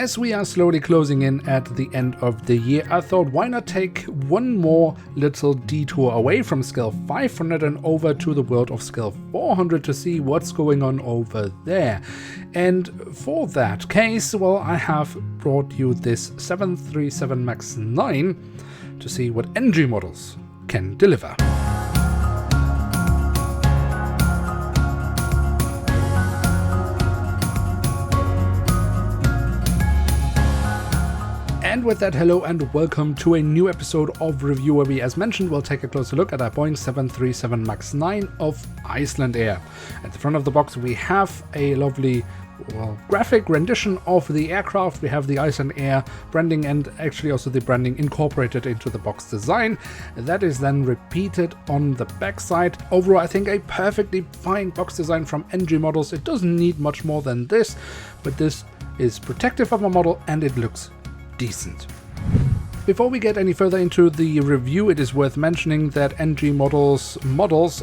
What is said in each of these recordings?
As we are slowly closing in at the end of the year, I thought why not take one more little detour away from scale 500 and over to the world of scale 400 to see what's going on over there. And for that case, well, I have brought you this 737 MAX 9 to see what NG models can deliver. And with that, hello and welcome to a new episode of Review, where we, as mentioned, will take a closer look at our Boeing 737 MAX 9 of Icelandair. At the front of the box we have a lovely graphic rendition of the aircraft. We have the Icelandair branding and actually also the branding incorporated into the box design. That is then repeated on the back side. Overall, I think a perfectly fine box design from NG models. It doesn't need much more than this, but this is protective of a model and it looks decent. Before we get any further into the review, it is worth mentioning that NG models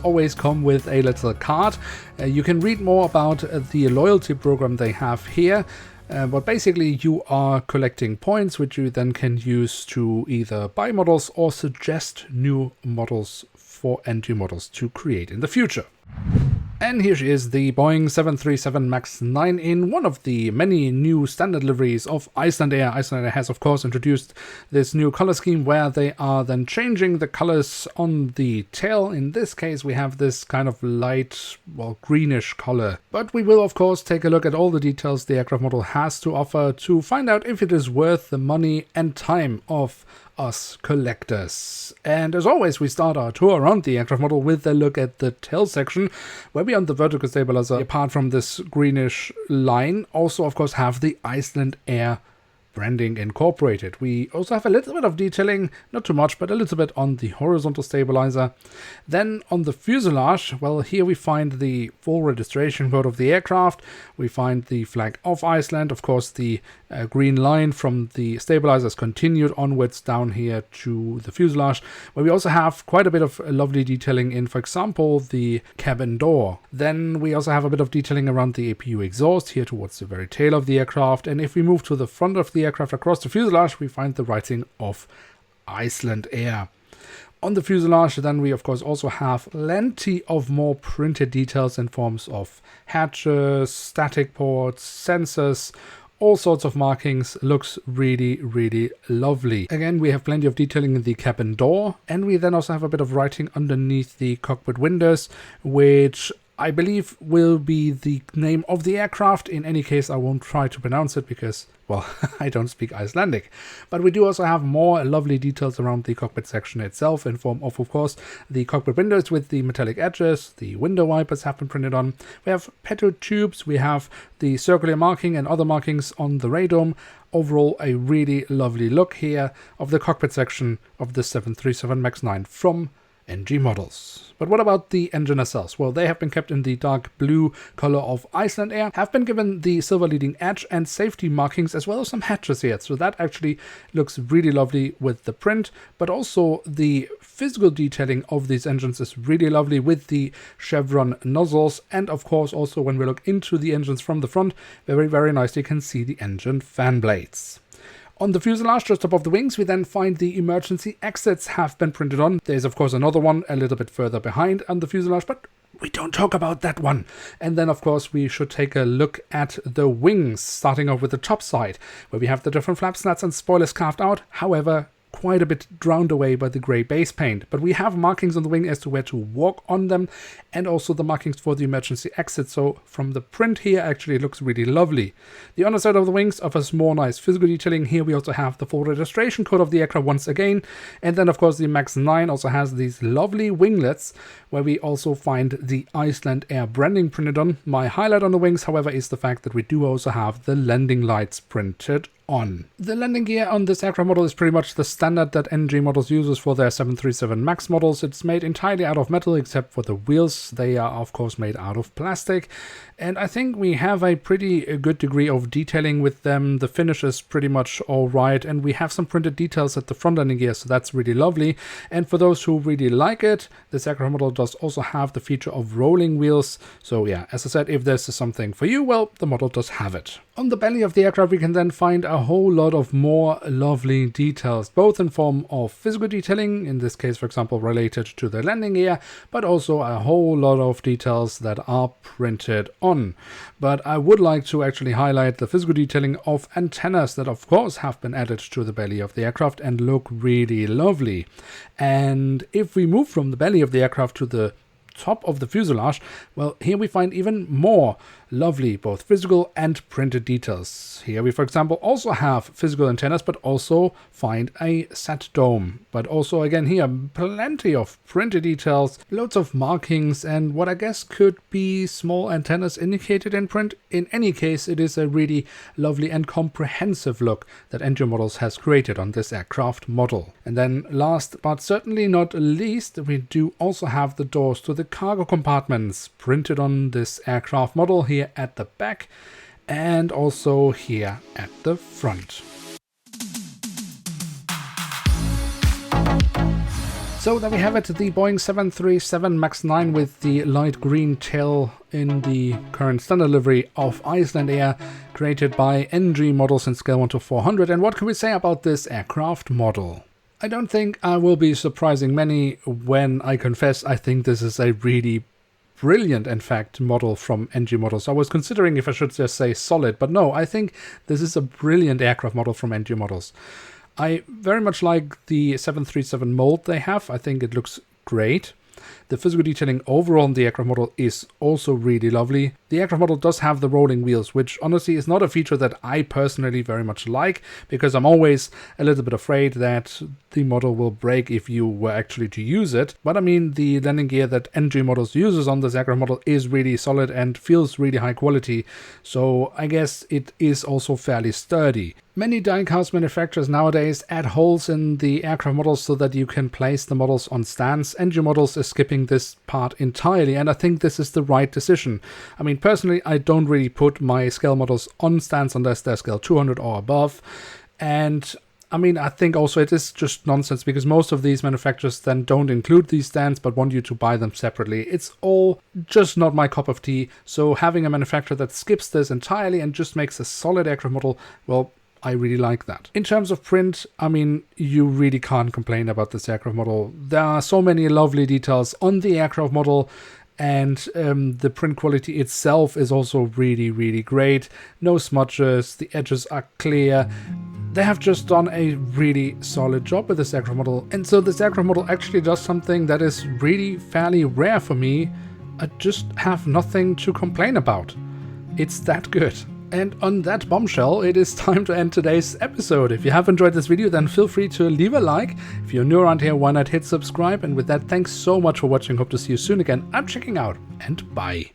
always come with a little card. You can read more about the loyalty program they have here. But basically you are collecting points which you then can use to either buy models or suggest new models for NG models to create in the future. And here is the Boeing 737 MAX 9 in one of the many new standard liveries of Icelandair. Icelandair has of course introduced this new color scheme where they are then changing the colors on the tail. In this case we have this kind of light, greenish color. But we will of course take a look at all the details the aircraft model has to offer to find out if it is worth the money and time of us collectors. And as always, we start our tour around the aircraft model with a look at the tail section, where we on the vertical stabilizer, apart from this greenish line, also of course have the Icelandair branding incorporated. We also have a little bit of detailing, not too much, but a little bit on the horizontal stabilizer. Then on the fuselage, well, here we find the full registration code of the aircraft. We find the flag of Iceland, of course the green line from the stabilizers continued onwards down here to the fuselage, where we also have quite a bit of lovely detailing in, for example, the cabin door. Then we also have a bit of detailing around the APU exhaust here towards the very tail of the aircraft. And if we move to the front of the aircraft across the fuselage, we find the writing of Icelandair. On the fuselage, then we of course also have plenty of more printed details in forms of hatches, static ports, sensors, all sorts of markings. Looks really, really lovely. Again, we have plenty of detailing in the cabin door, and we then also have a bit of writing underneath the cockpit windows, which I believe will be the name of the aircraft. In any case, I won't try to pronounce it because, well, I don't speak Icelandic. But we do also have more lovely details around the cockpit section itself in form of course, the cockpit windows with the metallic edges. The window wipers have been printed on. We have petrol tubes. We have the circular marking and other markings on the radome. Overall, a really lovely look here of the cockpit section of the 737 MAX 9 from NG models. But what about the engine nacelles? Well, they have been kept in the dark blue color of Icelandair, have been given the silver leading edge and safety markings, as well as some hatches here. So that actually looks really lovely with the print, but also the physical detailing of these engines is really lovely with the chevron nozzles. And of course, also when we look into the engines from the front, very, very nicely can see the engine fan blades. On the fuselage, just above the wings, we then find the emergency exits have been printed on. There's of course another one a little bit further behind on the fuselage, but we don't talk about that one. And then of course we should take a look at the wings, starting off with the top side, where we have the different flap slats and spoilers carved out. However, quite a bit drowned away by the grey base paint, but we have markings on the wing as to where to walk on them, and also the markings for the emergency exit. So from the print here, actually it looks really lovely. The underside of the wings offers more nice physical detailing. Here we also have the full registration code of the aircraft once again, and then of course the MAX 9 also has these lovely winglets where we also find the Icelandair branding printed on. My highlight on the wings, however, is the fact that we do also have the landing lights printed on. The landing gear on this aircraft model is pretty much the standard that NG models uses for their 737 MAX models. It's made entirely out of metal except for the wheels. They are of course made out of plastic, and I think we have a pretty good degree of detailing with them. The finish is pretty much alright, and we have some printed details at the front landing gear, so that's really lovely. And for those who really like it, this aircraft model does also have the feature of rolling wheels. So yeah, as I said, if this is something for you, well, the model does have it. On the belly of the aircraft we can then find a whole lot of more lovely details, both in form of physical detailing, in this case for example related to the landing gear, but also a whole lot of details that are printed on. But I would like to actually highlight the physical detailing of antennas that of course have been added to the belly of the aircraft and look really lovely. And if we move from the belly of the aircraft to the top of the fuselage, well, here we find even more lovely both physical and printed details. Here we for example also have physical antennas, but also find a sat dome. But also again here plenty of printed details, loads of markings, and what I guess could be small antennas indicated in print. In any case, it is a really lovely and comprehensive look that NG Models has created on this aircraft model. And then last but certainly not least, we do also have the doors to the cargo compartments printed on this aircraft model here at the back and also here at the front. So there we have it, the Boeing 737 MAX9 with the light green tail in the current standard livery of Icelandair, created by NG Models in scale 1 to 400. And what can we say about this aircraft model? I don't think I will be surprising many when I confess I think this is a really brilliant, in fact, model from NG Models. I was considering if I should just say solid, but no, I think this is a brilliant aircraft model from NG Models. I very much like the 737 mold they have. I think it looks great. The physical detailing overall on the aircraft model is also really lovely. The aircraft model does have the rolling wheels, which honestly is not a feature that I personally very much like, because I'm always a little bit afraid that the model will break if you were actually to use it. But I mean, the landing gear that NG Models uses on this aircraft model is really solid and feels really high quality, so I guess it is also fairly sturdy. Many die-cast manufacturers nowadays add holes in the aircraft models so that you can place the models on stands. NG Models is skipping this part entirely, and I think this is the right decision. I mean, personally, I don't really put my scale models on stands unless they're scale 200 or above. And I mean, I think also it is just nonsense, because most of these manufacturers then don't include these stands but want you to buy them separately. It's all just not my cup of tea. So having a manufacturer that skips this entirely and just makes a solid aircraft model, well, I really like that. In terms of print, I mean, you really can't complain about this aircraft model. There are so many lovely details on the aircraft model, and the print quality itself is also really, really great. No smudges, the edges are clear. They have just done a really solid job with this aircraft model. And so this aircraft model actually does something that is really fairly rare for me. I just have nothing to complain about. It's that good. And on that bombshell, it is time to end today's episode. If you have enjoyed this video, then feel free to leave a like. If you're new around here, why not hit subscribe? And with that, thanks so much for watching. Hope to see you soon again. I'm checking out, and bye.